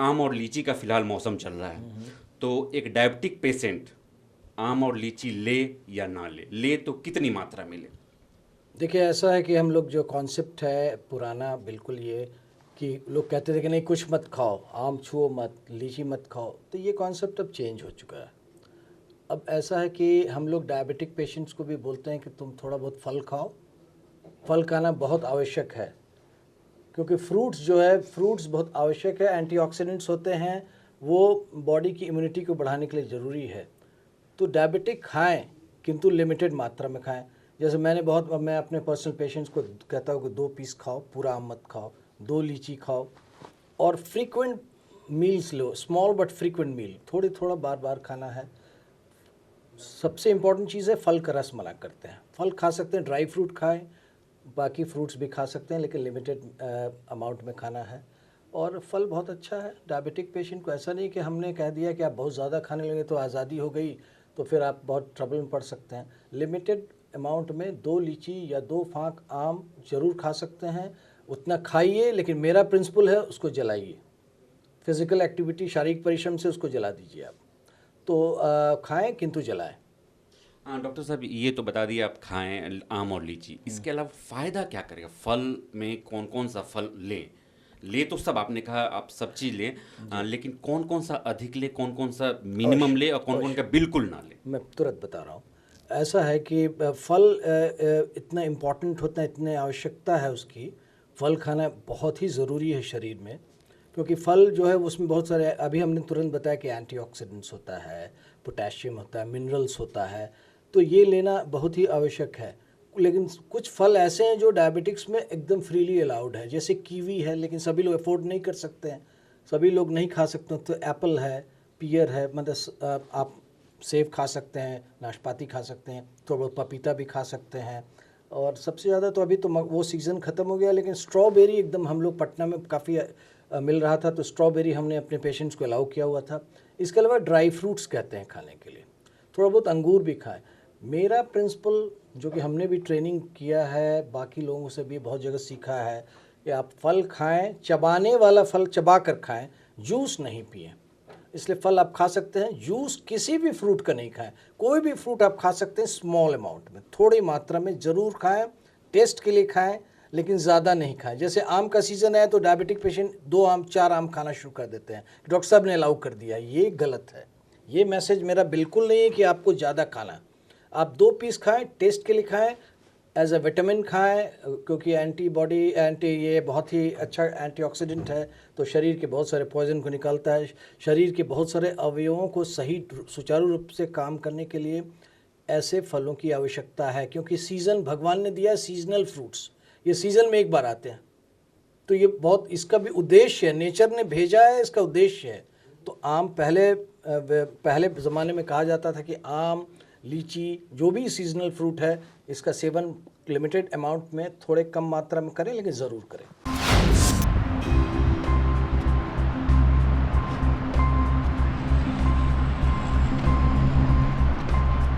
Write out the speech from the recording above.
आम और लीची का फिलहाल मौसम चल रहा है, तो एक डायबिटिक पेशेंट आम और लीची ले या ना ले तो कितनी मात्रा में ले? देखिए, ऐसा है कि हम लोग जो कॉन्सेप्ट है पुराना बिल्कुल ये कि लोग कहते थे कि नहीं कुछ मत खाओ, आम छुओ मत, लीची मत खाओ, तो ये कॉन्सेप्ट अब चेंज हो चुका है। अब ऐसा है कि हम लोग डायबिटिक पेशेंट्स को भी बोलते हैं कि तुम थोड़ा बहुत फल खाओ। फल खाना बहुत आवश्यक है, क्योंकि फ्रूट्स जो है, फ्रूट्स बहुत आवश्यक है, एंटीऑक्सीडेंट्स होते हैं, वो बॉडी की इम्यूनिटी को बढ़ाने के लिए ज़रूरी है। तो डायबिटिक खाएं, किंतु लिमिटेड मात्रा में खाएं। जैसे मैं अपने पर्सनल पेशेंट्स को कहता हूँ कि 2 पीस खाओ, पूरा आम मत खाओ, 2 लीची खाओ, और फ्रीक्वेंट मील्स लो, स्मॉल बट फ्रीक्वेंट मील, थोड़ी थोड़ा बार बार खाना है। सबसे इम्पॉर्टेंट चीज़ है फल का रस मना करते हैं। फल खा सकते हैं, ड्राई फ्रूट खाएं, बाकी फ्रूट्स भी खा सकते हैं, लेकिन लिमिटेड अमाउंट में खाना है। और फल बहुत अच्छा है डायबिटिक पेशेंट को। ऐसा नहीं कि हमने कह दिया कि आप बहुत ज़्यादा खाने लगे तो आज़ादी हो गई, तो फिर आप बहुत ट्रबल में पड़ सकते हैं। लिमिटेड अमाउंट में 2 लीची या 2 फाँक आम ज़रूर खा सकते हैं, उतना खाइए, लेकिन मेरा प्रिंसिपल है उसको जलाइए। फिज़िकल एक्टिविटी, शारीरिक परिश्रम से उसको जला दीजिए आप। तो खाएं किंतु जलाएं। हाँ डॉक्टर साहब, ये तो बता दिए आप खाएं आम और लीची, इसके अलावा फ़ायदा क्या करेगा? फल में कौन कौन सा फल लें? ले तो सब आपने कहा आप सब चीज़ लें, लेकिन कौन कौन सा अधिक ले, कौन कौन सा मिनिमम अवश्य, ले और कौन कौन का अवश्य, बिल्कुल ना ले? मैं तुरंत बता रहा हूँ। ऐसा है कि फल इतना इम्पॉर्टेंट होता है, इतने आवश्यकता है उसकी। फल खाना बहुत ही ज़रूरी है शरीर में, क्योंकि फल जो है उसमें बहुत सारे, अभी हमने तुरंत बताया कि एंटीऑक्सीडेंट्स होता है, पोटेशियम होता है, मिनरल्स होता है, तो ये लेना बहुत ही आवश्यक है। लेकिन कुछ फल ऐसे हैं जो डायबिटिक्स में एकदम फ्रीली अलाउड है, जैसे कीवी है, लेकिन सभी लोग अफोर्ड नहीं कर सकते हैं, सभी लोग नहीं खा सकते। तो एप्पल है, पियर है, मतलब आप सेब खा सकते हैं, नाशपाती खा सकते हैं, थोड़ा बहुत पपीता भी खा सकते हैं। और सबसे ज़्यादा तो अभी तो वो सीज़न ख़त्म हो गया, लेकिन स्ट्रॉबेरी एकदम हम लोग पटना में काफ़ी मिल रहा था, तो स्ट्रॉबेरी हमने अपने पेशेंट्स को अलाउ किया हुआ था। इसके अलावा ड्राई फ्रूट्स कहते हैं खाने के लिए, थोड़ा बहुत अंगूर भी खाएं। मेरा प्रिंसिपल जो कि हमने भी ट्रेनिंग किया है, बाकी लोगों से भी बहुत जगह सीखा है, कि आप फल खाएं, चबाने वाला फल चबा कर खाएं, जूस नहीं पिएं। इसलिए फल आप खा सकते हैं, जूस किसी भी फ्रूट का नहीं खाएं। कोई भी फ्रूट आप खा सकते हैं स्मॉल अमाउंट में, थोड़ी मात्रा में ज़रूर खाएं, टेस्ट के लिए खाएं, लेकिन ज़्यादा नहीं खाएं। जैसे आम का सीज़न है तो डायबिटिक पेशेंट 2 आम 4 आम खाना शुरू कर देते हैं, डॉक्टर साहब ने अलाउ कर दिया, ये गलत है। ये मैसेज मेरा बिल्कुल नहीं है कि आपको ज़्यादा खाना। आप 2 पीस खाएं, टेस्ट के लिए खाएं, एज अ विटामिन खाएं, क्योंकि ये बहुत ही अच्छा एंटीऑक्सीडेंट है, तो शरीर के बहुत सारे पॉइजन को निकालता है। शरीर के बहुत सारे अवयवों को सही सुचारू रूप से काम करने के लिए ऐसे फलों की आवश्यकता है, क्योंकि सीज़न भगवान ने दिया है, सीजनल फ्रूट्स ये सीज़न में एक बार आते हैं। तो ये बहुत, इसका भी उद्देश्य है, नेचर ने भेजा है, इसका उद्देश्य है। तो आम पहले ज़माने में कहा जाता था कि आम, लीची, जो भी सीजनल फ्रूट है, इसका सेवन लिमिटेड अमाउंट में, थोड़े कम मात्रा में करें, लेकिन ज़रूर करें।